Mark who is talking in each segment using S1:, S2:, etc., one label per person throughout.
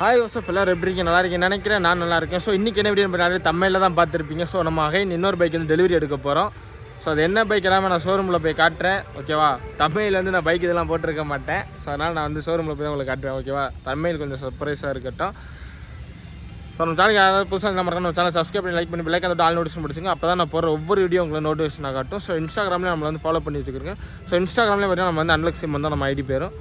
S1: Hi Joseph, எல்லோரும் எப்படி இருக்கீங்க? நல்லா இருக்கேன் நினைக்கிறேன். நான் நல்லா இருக்கேன். ஸோ இன்றைக்கி என்ன வீடியோ நிறைய தமிழில் தான் பார்த்துருப்பீங்க. ஸோ நம்ம அகைன் இன்னொரு பைக் வந்து டெலிவரி எடுக்க போகிறோம். ஸோ அது என்ன பைக் எல்லாமே நான் ஷோரூமில் போய் காட்டுறேன். ஓகேவா? தமிழில் வந்து நான் பைக் இதெல்லாம் போட்டிருக்க மாட்டேன். ஸோ அதனால் நான் வந்து ஷோரூமில் போய் தான் உங்களுக்கு காட்டுவேன். ஓகேவா? தமிழ் கொஞ்சம் சர்ப்ரைஸாக இருக்கட்டும். ஸோ நம்ம சேனலுக்கு யாராவது புதுசாக நம்ம நம்ம சேனல் சப்ஸ்கிரைப் பண்ணி லைக் பண்ணி பிள்ளைக்கு அந்த ஆல் நோட்டிஃபிகேஷன் படிச்சுங்க. அப்போ தான் நான் போகிற ஒவ்வொரு வீடியோ உங்களுக்கு நோட்டிஃபிகேஷன் காட்டும். ஸோ இன்ஸ்டாகிராமில் நம்மளை வந்து ஃபாலோ பண்ணி வச்சுக்கிறோங்க. ஸோ இன்ஸ்டாகிராமில் பார்த்தீங்கன்னா நம்ம வந்து அன்லக் சிம் வந்து நம்ம ஐடி பேரும்.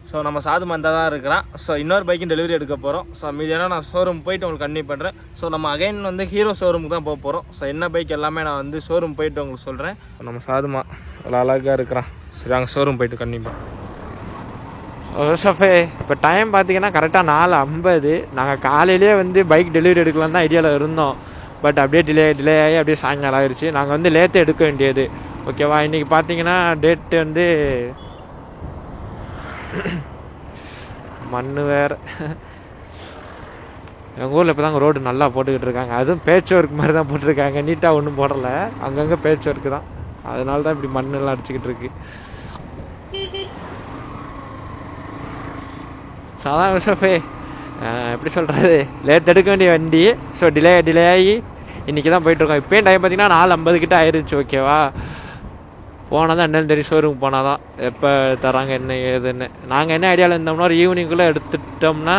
S1: ஸோ நம்ம சாது மந்தா தான் இருக்கிறான். ஸோ இன்னொரு பைக்கின் டெலிவரி எடுக்க போகிறோம். ஸோ மீதியான நான் ஷோரூம் போயிட்டு உங்களுக்கு கன்டினியூ பண்ணுறேன். ஸோ நம்ம அகைன் வந்து ஹீரோ ஷோரூமுக்கு தான் போக போகிறோம். ஸோ என்ன பைக் எல்லாமே நான் வந்து ஷோரூம் போயிட்டு உங்களுக்கு சொல்கிறேன். நம்ம சாதுமா அவ்வளோ அழகாக இருக்கிறான். சரி அங்கே ஷோரூம் போயிட்டு கன்டினியூ பண்ணுறோம்.
S2: யோசஃபே, இப்போ டைம் பார்த்தீங்கன்னா கரெக்டாக 4:50. நாங்கள் காலையிலேயே வந்து பைக் டெலிவரி எடுக்கலாம் தான் ஐடியாவில் இருந்தோம். பட் அப்படியே டிலே ஆகி அப்படியே சாயங்காலம் ஆயிடுச்சு. நாங்கள் வந்து லேட்டே எடுக்க வேண்டியது. ஓகேவா? இன்றைக்கி பார்த்தீங்கன்னா டேட்டு வந்து மண் வேறு. எங்கள் ஊரில் இப்போ தாங்க ரோடு நல்லா போட்டுக்கிட்டு இருக்காங்க. அதுவும் பேட்ச் ஒர்க் மாதிரி தான் போட்டிருக்காங்க. நீட்டாக ஒன்றும் போடலை. அங்கங்கே பேட்ச் ஒர்க்கு தான். அதனால தான் இப்படி மண்ணெல்லாம் அடிச்சுக்கிட்டு இருக்கு. ஸோ அதான் யோசஃபே, எப்படி சொல்கிறது, லேட் எடுக்க வேண்டிய வண்டி. ஸோ டிலே ஆகி இன்றைக்கி தான் போயிட்டுருக்கோம். இப்போயும் டைம் பார்த்தீங்கன்னா 4:50 கிட்ட ஆயிடுச்சு. ஓகேவா? போனால் தான் என்னென்னு தெரியும். ஷோரூம் போனால் தான் எப்போ தராங்க என்ன ஏதுன்னு. நாங்கள் என்ன ஐடியாவில் இருந்தோம்னா ஒரு ஈவினிங்குள்ளே எடுத்துட்டோம்னா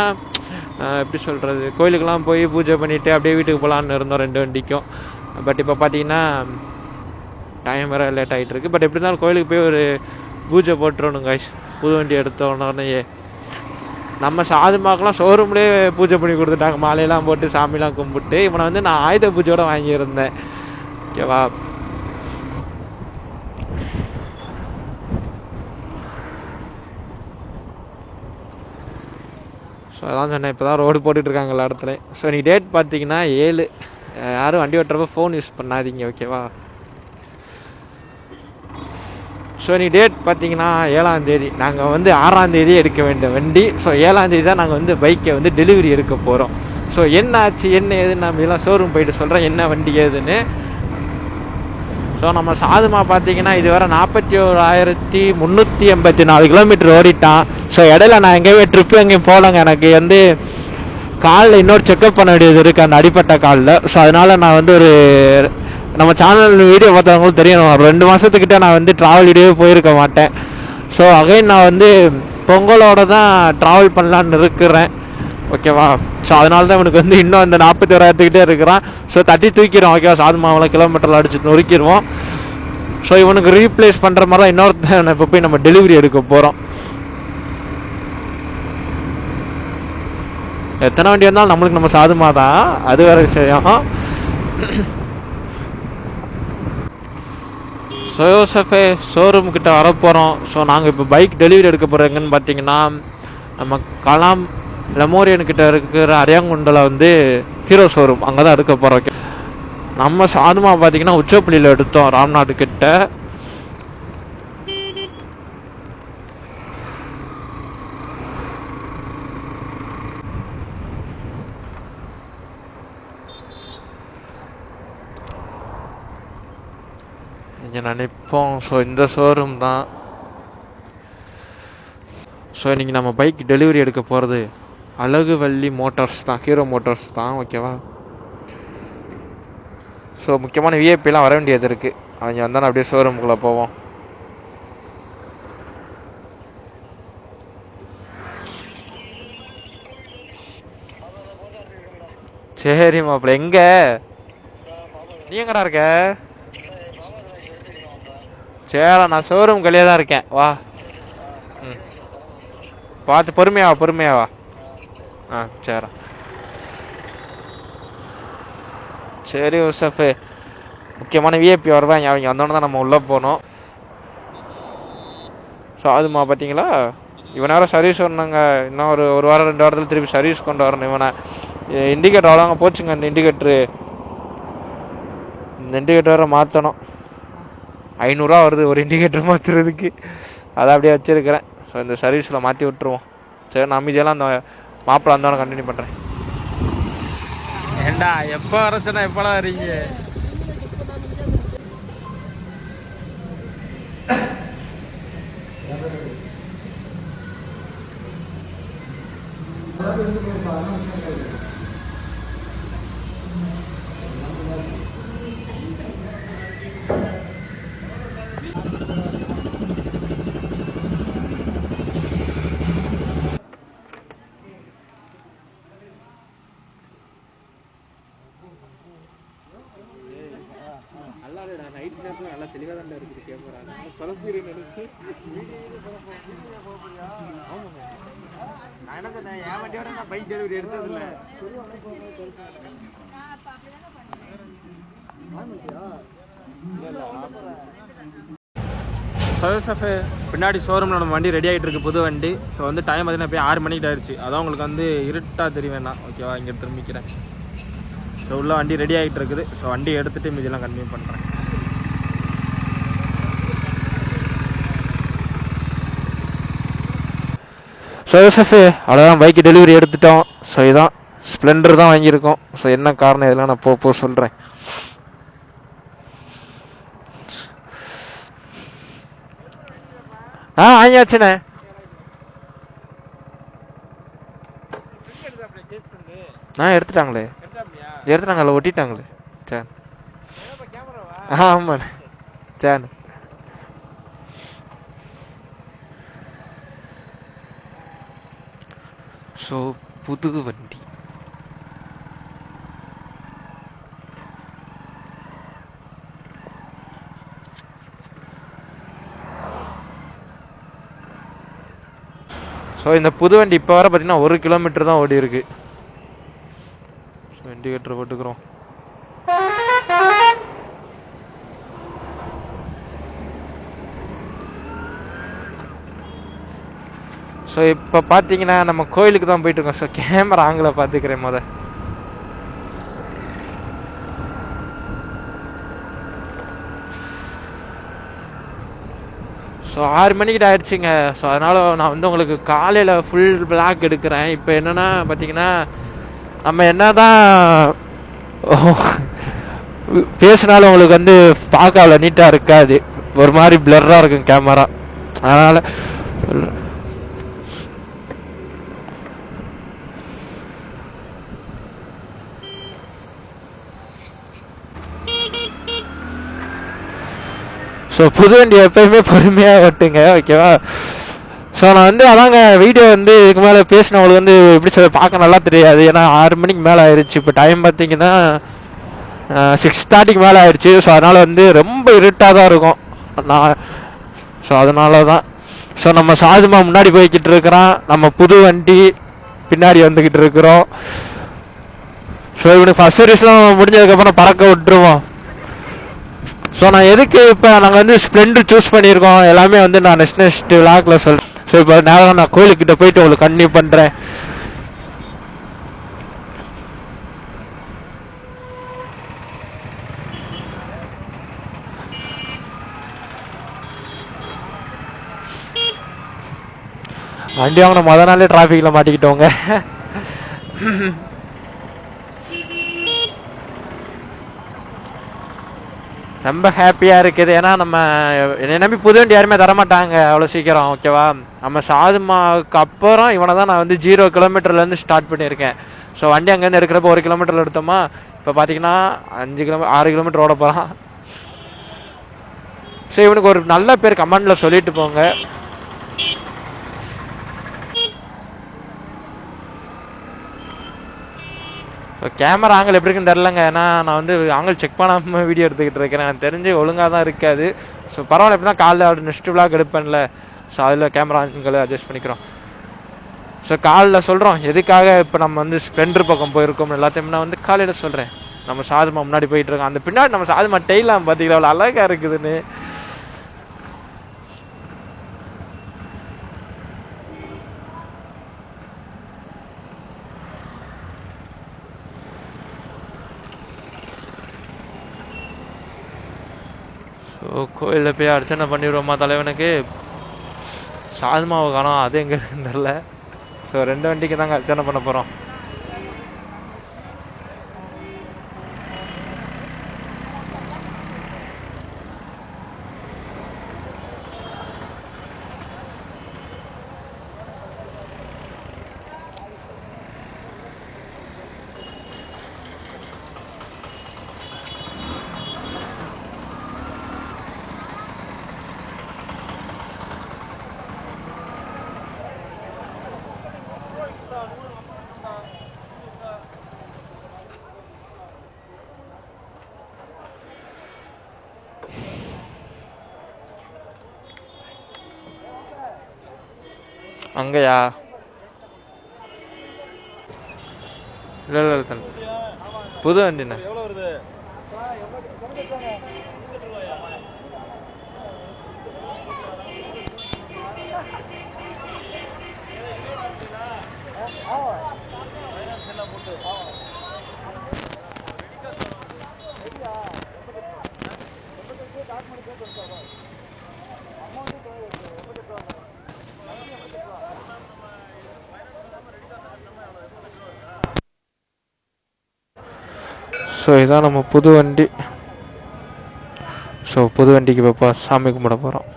S2: எப்படி சொல்கிறது, கோயிலுக்கெல்லாம் போய் பூஜை பண்ணிவிட்டு அப்படியே வீட்டுக்கு போகலான்னு இருந்தோம் 2 வண்டிக்கும். பட் இப்போ பார்த்தீங்கன்னா டைம் வேறு லேட் ஆகிட்டு இருக்கு. பட் எப்படி இருந்தாலும் கோயிலுக்கு போய் ஒரு பூஜை போட்டுருணும் காய்ஸ். புது வண்டி எடுத்தோன்னே நம்ம சாதுமாக்கெல்லாம் ஷோரூம்லேயே பூஜை பண்ணி கொடுத்துட்டாங்க. மாலையெல்லாம் போட்டு சாமிலாம் கும்பிட்டு. இவனை வந்து நான் ஆயுத பூஜையோட வாங்கியிருந்தேன். ஓகேவா? ஸோ அதான் சொன்னேன், இப்போ தான் ரோடு போட்டுட்ருக்காங்க எல்லா இடத்துலையும். ஸோ நீ டேட் பார்த்தீங்கன்னா 7. யாரும் வண்டி ஓட்டுறப்ப ஃபோன் யூஸ் பண்ணாதீங்க. ஓகேவா? ஸோ நீ டேட் பார்த்தீங்கன்னா 7ஆம் தேதி. நாங்கள் வந்து 6ஆம் தேதி எடுக்க வேண்டிய வண்டி. ஸோ 7ஆம் தேதி தான் நாங்கள் வந்து பைக்கை வந்து டெலிவரி எடுக்க போகிறோம். ஸோ என்ன ஆச்சு என்ன ஏதுன்னு நம்ம இதெல்லாம் ஷோரூம் போயிட்டு சொல்கிறேன் என்ன வண்டி ஏதுன்னு. ஸோ நம்ம சாதுமா பார்த்தீங்கன்னா இதுவரை 41,384 கிலோமீட்டர் ஓடிட்டான். ஸோ இடையில நான் எங்கேயுமே ட்ரிப்பு எங்கேயும் போகலங்க. எனக்கு வந்து காலில் இன்னொரு செக்அப் பண்ண வேண்டியது இருக்குது, அந்த அடிப்பட்ட காலில். ஸோ அதனால் நான் வந்து ஒரு நம்ம சேனல் வீடியோ பார்த்தவங்களும் தெரியும், 2 மாதத்துக்கிட்ட நான் வந்து ட்ராவல் வீடியோவே போயிருக்க மாட்டேன். ஸோ அகைன் நான் வந்து பொங்கலோட தான் ட்ராவல் பண்ணலான்னு இருக்கிறேன். ஓகேவா? ஸோ அதனால தான் இவனுக்கு வந்து இன்னும் அந்த 41,000 இருக்கிறான். ஸோ தட்டி தூக்கிடுவோம். ஓகேவா? சாதுமாவெல்லாம் கிலோமீட்டரில் அடிச்சு நொறுக்கிடுவோம். ஸோ இவனுக்கு ரீப்ளேஸ் பண்ணுற மாதிரி தான் இன்னொருத்தன் இப்போ போய் நம்ம டெலிவரி எடுக்க போகிறோம். எத்தனை வண்டி வந்தாலும் நம்மளுக்கு நம்ம சாதுமா தான், அது வேற விஷயம். ஸோ யோசஃபே, ஷோரூம் கிட்ட வரப்போகிறோம். ஸோ நாங்கள் இப்போ பைக் டெலிவரி எடுக்க போகிறோங்கன்னு பார்த்தீங்கன்னா நம்ம கலாம் லெமோரியன் கிட்ட இருக்கிற அரியாங்குண்டில் வந்து ஹீரோ ஷோரூம், அங்கே தான் எடுக்க போகிறோம். நம்ம சாதுமா பார்த்தீங்கன்னா உச்சப்பள்ளியில் எடுத்தோம், ராம்நாடு கிட்ட. இங்கே நினைப்போம். ஸோ இந்த ஷோரூம் தான். ஸோ இன்றைக்கி நம்ம பைக் டெலிவரி எடுக்க போகிறது அழகுவள்ளி மோட்டார்ஸ் தான், ஹீரோ மோட்டார்ஸ் தான். ஓகேவா? ஸோ முக்கியமான விஐபிலாம் வர வேண்டியது இருக்குது. அவங்க வந்தால் அப்படியே ஷோரூமுக்குள்ளே போவோம். சரி மாப்பிள்ள, எங்கே நீ எங்கடா இருக்க? சரி நான் ஷோரூம் கல்லியே தான் இருக்கேன். வா. ம், பார்த்து பொறுமையாவா. ஆ சரி. சரி யூசஃபு, முக்கியமான விஐபி வருவாங்க. அவங்க வந்தோன்னு தான் நம்ம உள்ளே போகணும். ஸோ அதுமா பார்த்தீங்களா, இவனை வேறு சர்வீஸ் வரணுங்க. இன்னும் ஒரு வாரம் 2 வாரத்தில் திருப்பி சர்வீஸ் கொண்டு வரணும். இவனை இண்டிகேட்டர் அவ்வளோங்க போச்சுங்க. இந்த இண்டிகேட்டர் வேறு மாற்றணும். 500 ரூபா வருது ஒரு இண்டிகேட்டர் மாற்றுறதுக்கு. அதை அப்படியே வச்சுருக்கிறேன். ஸோ இந்த சர்வீஸில் மாற்றி விட்டுருவோம். சரி நான் மீதியெல்லாம் அந்த மாப்பிள்ளை வந்தோடனே கண்டினியூ பண்ணுறேன்.
S1: ஏண்டா எப்போ வர சொன்னா எப்போலாம் வரீங்க?
S2: நைட் நேரத்தில் நல்லா தெளிவாக தான் இருக்குது கேமரா சொலப்பீர் நினைச்சு நான் என்ன சொன்னேன் என் வண்டியோட நான் பைக் டெலிவரி எடுத்ததில்ல.
S1: சஃபே பின்னாடி ஷோரூமில் நம்ம வண்டி ரெடி ஆகிட்டு இருக்கு, புது வண்டி. ஸோ வந்து டைம் பார்த்தீங்கன்னா போய் 6 மணிக்கு ஆயிடுச்சு. அதான் உங்களுக்கு வந்து இருட்டாக தெரிய வேணாம், ஓகேவா? இங்கே திரும்பிக்கிறேன். ஸோ உள்ள வண்டி ரெடி ஆகிட்டு இருக்குது. ஸோ வண்டி எடுத்துகிட்டு மீதியெல்லாம் கன்டினியூ பண்ணுறேன்.
S2: ஸோ யோசஃபே அவ்வளோதான், பைக்கு டெலிவரி எடுத்துட்டோம். ஸோ இதான் ஸ்ப்ளெண்டர் தான் வாங்கியிருக்கோம். ஸோ என்ன காரணம் இதெல்லாம் நான் போக சொல்கிறேன். வாங்கியாச்சுண்ணே. எடுத்துட்டாங்களே ஒட்டிட்டாங்களே. சரி ஆமாண்ணே. சரி ஸோ புது வண்டி ஸோ இந்த புது வண்டி இப்போ வர பார்த்தீங்கன்னா 1 கிலோமீட்டர் தான் ஓடி இருக்கு. இண்டிகேட்டர் போட்டுக்கிறோம். ஸோ இப்போ பார்த்தீங்கன்னா நம்ம கோயிலுக்கு தான் போயிட்டு இருக்கோம். ஸோ கேமரா ஆங்கில பார்த்துக்கிறேன் முத. ஸோ 6 மணிக்கிட்ட ஆயிடுச்சுங்க. ஸோ அதனால நான் வந்து உங்களுக்கு காலையில் ஃபுல் பிளாக் எடுக்கிறேன். இப்போ என்னன்னா பார்த்தீங்கன்னா நம்ம என்னதான் பேசினாலும் உங்களுக்கு வந்து பார்க்க அவ்வளோ நீட்டாக இருக்காது, ஒரு மாதிரி பிளர்ராக இருக்கும் கேமரா. அதனால ஸோ புது வண்டி எப்பயுமே பொறுமையாக ஓட்டுங்க, ஓகேவா? ஸோ நான் வந்து அதாங்க வீடியோ வந்து இதுக்கு மேலே பேசினவங்களுக்கு வந்து எப்படி சொல்ல பார்க்க நல்லா தெரியாது. ஏன்னா 6 மணிக்கு மேலே ஆயிடுச்சு. இப்போ டைம் பார்த்தீங்கன்னா 6:30க்கு மேலே ஆயிடுச்சு. ஸோ அதனால் வந்து ரொம்ப இருட்டாக தான் இருக்கும் நான். ஸோ அதனால தான். ஸோ நம்ம சாதுமா முன்னாடி போய்கிட்டு இருக்கிறான், நம்ம புது வண்டி பின்னாடி வந்துக்கிட்டு இருக்கிறோம். ஸோ இவனுக்கு ஃபர்ஸ்ட் சர்வீஸ்லாம் முடிஞ்சதுக்கப்புறம் பறக்க விட்டுருவோம். ஸோ நான் எதுக்கு இப்போ நாங்கள் வந்து ஸ்ப்ளெண்டர் சூஸ் பண்ணியிருக்கோம் எல்லாமே வந்து நான் நெக்ஸ்ட் விளாக்ல சொல்கிறேன். ஸோ இப்போ நேரம் நான் கோயிலுக்கிட்ட போயிட்டு உங்களுக்கு கன்டினியூ பண்ணுறேன். வண்டி வாங்கின மொதல் நாளே டிராஃபிக்கில் மாட்டிக்கிட்டோங்க. ரொம்ப ஹாப்பியாக இருக்குது. ஏன்னா நம்ம என்னை நம்பி புது வண்டி யாருமே தரமாட்டாங்க அவ்வளோ சீக்கிரம், ஓகேவா? நம்ம சாதுமாவுக்கு அப்புறம் இவனை தான் நான் வந்து 0 கிலோமீட்டர்லேருந்து ஸ்டார்ட் பண்ணியிருக்கேன். ஸோ வண்டி அங்கேருந்து எடுக்கிறப்ப 1 கிலோமீட்டரில் எடுத்தோமா, இப்போ பார்த்தீங்கன்னா 6 கிலோமீட்டர் ஓட போகிறான். ஸோ இவனுக்கு ஒரு நல்ல பேர் கமெண்டில் சொல்லிட்டு போங்க. கேமரா ஆங்கிள் எப்படி இருக்குன்னு தெரிலங்க. ஏன்னா நான் வந்து ஆங்கிள் செக் பண்ணாமல் வீடியோ எடுத்துக்கிட்டு இருக்கிறேன். எனக்கு தெரிஞ்சு ஒழுங்காக தான் இருக்காது. ஸோ பரவாயில்ல, எப்படின்னா காலைல நெக்ஸ்ட் விளாக் எடுப்பேன்ல, ஸோ அதில் கேமரா ஆங்கிள் அட்ஜஸ்ட் பண்ணிக்கிறோம். ஸோ காலையில் சொல்கிறோம் எதுக்காக இப்போ நம்ம வந்து ஸ்ப்ளெண்டர் பக்கம் போயிருக்கோம் எல்லாத்தையும் நான் வந்து காலையில் சொல்கிறேன். நம்ம சாதுமா முன்னாடி போயிட்டு இருக்கோம், அந்த பின்னாடி நம்ம சாதுமா டெய்லாம் பார்த்தீங்களா அவ்வளோ அழகாக இருக்குதுன்னு. ஸோ கோயிலில் போய் அர்ச்சனை பண்ணிடுவோமா தலைவனுக்கு. சாதுமாவை காணோம், அது எங்கே இருக்குன்னு தெரில. ஸோ 2 வண்டிக்கு தாங்க அர்ச்சனை பண்ண போகிறோம். அங்கயா? இல்லை இல்லை இல்லை தண்ணி புது வண்டிண்ணே.
S1: எவ்வளோ வருது?
S2: ஸோ இதான் நம்ம புது வண்டி. ஸோ புது வண்டிக்கு இப்போ சாமி கும்பிட போகிறோம்.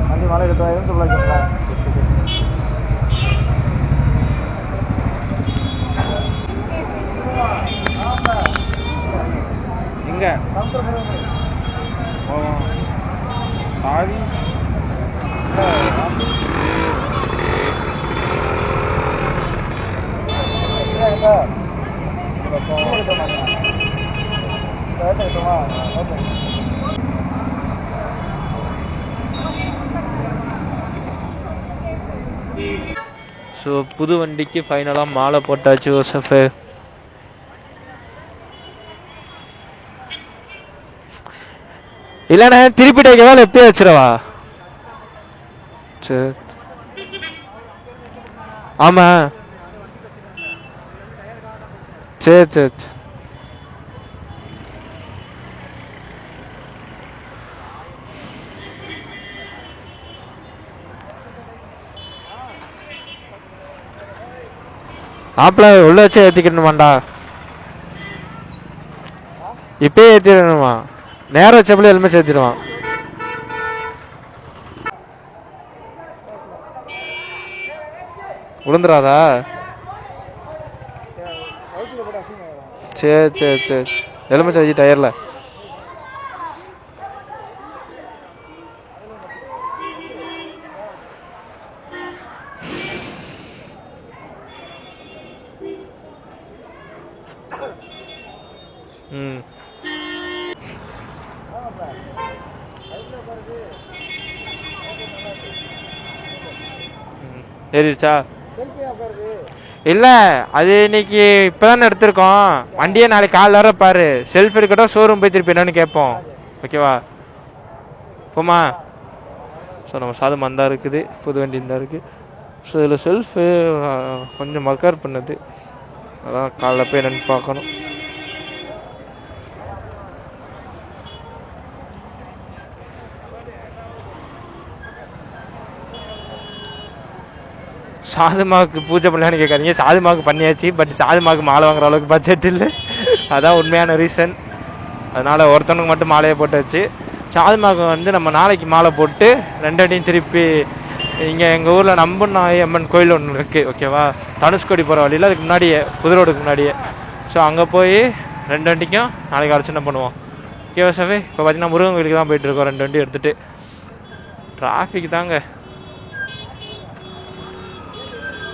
S3: வண்டி மழை கட்டுவாயிரம் சொல்லுவாங்க.
S1: எங்க சாவி
S2: ஸோ புது வண்டிக்கு ஃபைனலாக மாலை போட்டாச்சு யோசஃப். இல்லைண்ணே திருப்பி டைக்கவா எப்பயே வச்சிடவா? சரி ஆமா சரி சரி சரி. ஆப்பிள உள்ள வச்சு ஏத்திக்கணுமாண்டா? இப்பயே ஏத்திடணுமா? நேரம் வச்சப்பல ஹெல்மெட் ஏத்திடுவான். விழுந்துராதா? சரி சரி சரி. ஹெல்மெட் வச்சு டயர்ல ஏறிடுச்சா? இல்ல அது இன்னைக்கு இப்பதானே எடுத்திருக்கோம். வண்டியை நாளைக்கு காலைல வர பாரு. செல்ஃப் எடுக்கட்டும் ஷோரூம் போய் திருப்பி என்னன்னு கேட்போம். ஓகேவா? போமா. ஸோ நம்ம சாதம் அந்த இருக்குது, புது வண்டி இந்த இருக்கு. ஸோ இதில் செல்ஃபு கொஞ்சம் மக்கார் பண்ணுது. அதான் காலைல போய் என்னன்னு பார்க்கணும். சாதுமாவுக்கு பூஜை பண்ணலான்னு கேட்காதீங்க. சாதுமாவுக்கு பண்ணியாச்சு. பட் சாதுமாவுக்கு மாலை வாங்குற அளவுக்கு பட்ஜெட் இல்லை. அதான் உண்மையான ரீசன். அதனால ஒருத்தனுக்கு மட்டும் மாலையை போட்டாச்சு. சாதுமாவுக்கு வந்து நம்ம நாளைக்கு மாலை போட்டு ரெண்டடியும் திருப்பி இங்கே எங்கள் ஊரில் நம்புநாய் அம்மன் கோயில் ஒன்று இருக்குது. ஓகேவா? தனுஷ்கோடி போகிற வழியில் அதுக்கு முன்னாடியே புதுரோடுக்கு முன்னாடியே. ஸோ அங்கே போய் ரெண்டு வண்டிக்கும் நாளைக்கு அர்ச்சனை பண்ணுவோம். ஓகேவா சாவே? இப்போ பார்த்தீங்கன்னா முருகன் கோயிலுக்கு தான் போயிட்டுருக்கோம். ரெண்டு வண்டி எடுத்துகிட்டு. டிராஃபிக் தாங்க.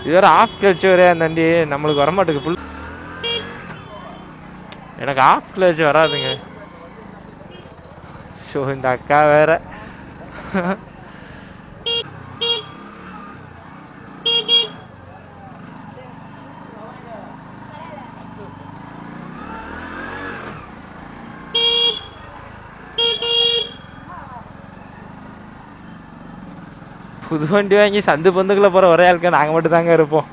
S2: இது வேறு ஆஃப் கிளச்சு வேறு அந்த வண்டி நம்மளுக்கு வரமாட்டுக்கு. ஃபுல் எனக்கு ஆஃப் கிளச்சு வராதுங்க. ஸோ இந்த அக்கா வேற புது வண்டி வாங்கி சந்து பந்துக்குள்ள போகிற ஒரே ஆளுக்கு நாங்கள் மட்டும் தாங்க இருப்போம்.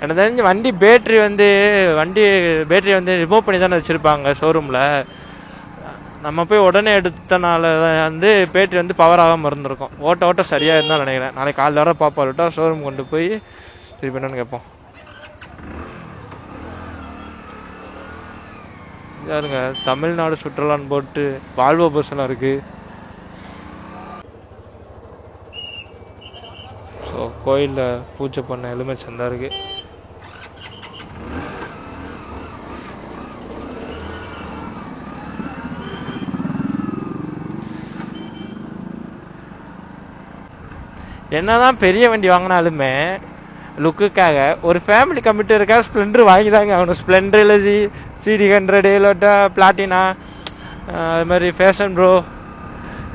S2: எனக்கு தெரிஞ்சு வண்டி பேட்ரி வந்து ரிமூவ் பண்ணி தானே வச்சுருப்பாங்க ஷோரூமில். நம்ம போய் உடனே எடுத்தனால வந்து பேட்ரி வந்து பவர் ஆகாமல் இருந்திருக்கும். ஓட்ட சரியாக இருந்தால் நினைக்கிறேன். நாளைக்கு காலைல வர பாப்பாவிட்டா ஷோரூம் கொண்டு போய் திருப்பி என்னன்னு கேட்போம். யாருங்க தமிழ்நாடு சுற்றுலான்னு போட்டு வால்வோ பஸ்ஸெல்லாம் இருக்குது. ஸோ கோயிலில் பூஜை பண்ண எலுமை சந்தா இருக்குது. என்னதான் பெரிய வண்டி வாங்கினாலுமே லுக்குக்காக ஒரு ஃபேமிலி கம்ப்யூட்டருக்காக ஸ்ப்ளெண்டர் வாங்கி தாங்க ஆகணும். ஸ்ப்ளெண்டர் இல்லை CD100 இல்லாட்டா பிளாட்டினா, அது மாதிரி ஃபேஷன் ப்ரோ,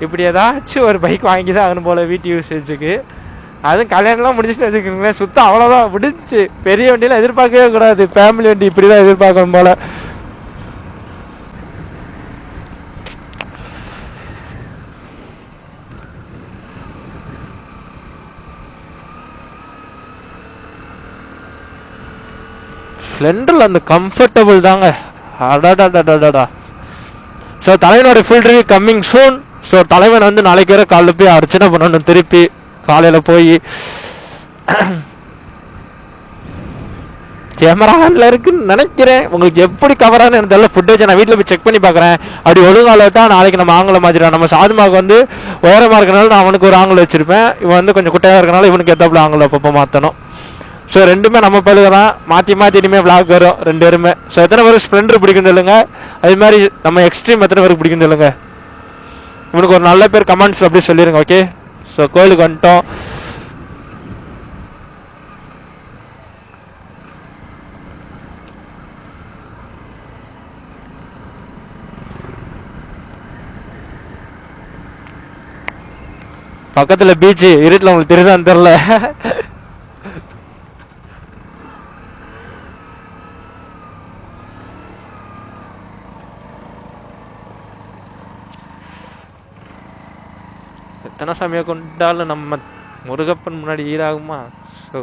S2: இப்படி ஏதாச்சும் ஒரு பைக் வாங்கி தான் ஆகணும் போல் வீட்டு யூசேஜுக்கு. அதுவும் கல்யாணம்லாம் முடிஞ்சுன்னு வச்சுக்கோங்களேன், சுத்தம் அவ்வளோதான் முடிஞ்சு. பெரிய வண்டியெலாம் எதிர்பார்க்கவே கூடாது, ஃபேமிலி வண்டி இப்படி தான் எதிர்பார்க்கணும் போல். ஸ்ப்ளெண்டரில் அந்த கம்ஃபர்டபுள் தாங்க. அடாடாடாடாடா. ஸோ தலைவனோட ஃபீல்டு கம்மிங் சூன். ஸோ தலைவன் வந்து நாளைக்கு வர காலைல போய் அர்ச்சனை பண்ணணும். திருப்பி காலையில் போய் கேமரா ஹேண்டில் இருக்குன்னு நினைக்கிறேன். உங்களுக்கு எப்படி கவரானு எனக்கு தெரியல. ஃபுட்டேஜ் நான் வீட்டில் போய் செக் பண்ணி பார்க்குறேன். அப்படி ஒழுங்கால தான் நாளைக்கு நம்ம ஆங்கிலம் மாற்றிடுவோம். நம்ம சாதுமாவுக்கு வந்து உயரமாக இருக்கனால நான் அவனுக்கு ஒரு ஆங்கிலம் வச்சுருப்பேன். இவன் வந்து கொஞ்சம் குட்டையாக இருக்கனால இவனுக்கு ஏற்றாப்புல ஆங்கிலம் அப்பப்போ மாற்றணும். ஸோ ரெண்டுமே நம்ம பழுக தான். மாற்றி இனிமேல் விளாக் வரும் 2 பேருமே. ஸோ எத்தனை பேருக்கு ஸ்ப்ளெண்டர் பிடிக்குன்னு சொல்லுங்க. அது மாதிரி நம்ம எக்ஸ்ட்ரீம் எத்தனை பேருக்கு பிடிக்குன்னு சொல்லுங்க. இவனுக்கு ஒரு நல்ல பேர் கமெண்ட்ஸ் அப்படி சொல்லிடுங்க. ஓகே. ஸோ கோயிலுக்கு வந்துட்டோம். பக்கத்துல பீச்சு, இருட்டில் உங்களுக்கு தெரியுதான்னு தெரியல. எத்தனை சாமியை கொண்டாலும் நம்ம முருகப்பன் முன்னாடி ஈடாகுமா? ஸோ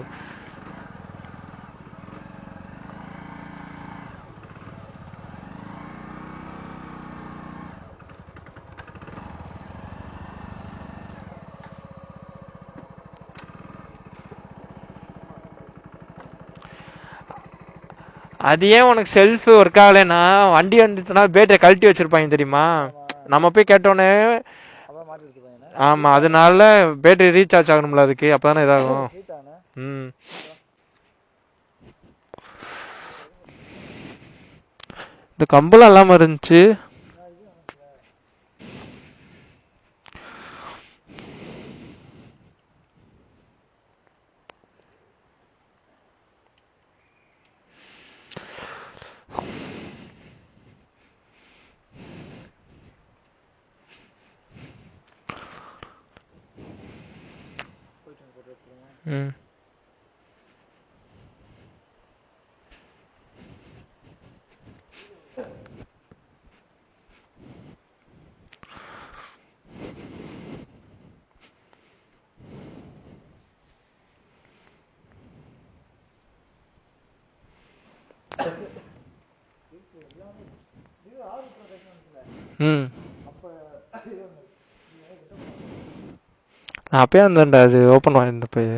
S2: அது ஏன் உனக்கு செல்ஃப் ஒர்க் ஆகலைன்னா வண்டி வந்துச்சுன்னா பேட்டரை கழட்டி வச்சிருப்பாங்க தெரியுமா? நம்ம போய் கேட்டோன்னே ஆமா, அதனால பேட்டரி ரீசார்ஜ் ஆகணும்ல, அதுக்கு அப்பதானே இதாகும். இந்த கம்பளம் இல்லாம இருந்துச்சு. நான் அப்பயே வந்தேன்டா, அது ஓப்பன் வாங்கிட்டு போய்.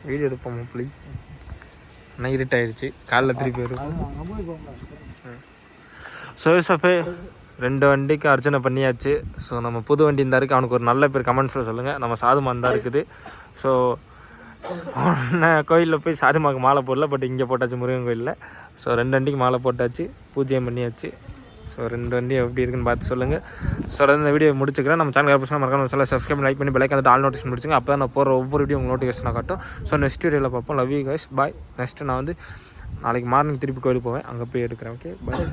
S2: வீடியோ எடுப்போம் புளி. ஆனால் இருட்டாயிடுச்சு, காலைல திருப்பி வரும். சோசஃபே 2 வண்டிக்கு அர்ச்சனை பண்ணியாச்சு. ஸோ நம்ம புது வண்டி இருந்தா இருக்குது, அவனுக்கு ஒரு நல்ல பேர் கமெண்ட்ஸில் சொல்லுங்கள். நம்ம சாதுமான் தான் இருக்குது. ஸோ கோயிலில் போய் சாதுமாக்கு மாலை போடல, பட் இங்கே போட்டாச்சு முருகன் கோயிலில். ஸோ 2 வண்டிக்கு மாலை போட்டாச்சு, பூஜையும் பண்ணியாச்சு.
S1: ஸோ 2 வண்டி எப்படி இருக்குன்னு பார்த்து சொல்லுங்கள். ஸோ இந்த வீடியோ முடிச்சுக்கிறேன். நம்ம சேனல் பிடிச்சா மறக்காம சொல்ல சப்ஸ்கிரைப் லைக் பண்ணி பெல் ஐக்கான் ஆல் நோட்டிஃபிகேஷன் முடிச்சுங்க. அப்போ தான் நான் போகிற ஒவ்வொரு வீடியோ உங்களுக்கு நோட்டிஃபிகேஷனாக காட்டும். ஸோ நெக்ஸ்ட் வீடியோவில் பார்ப்போம். Love you guys, bye. Next நான் வந்து நாளைக்கு மார்னிங் திருப்பி கோயிலுக்கு போவேன், அங்கே போய் எடுக்கிறேன். Okay bye.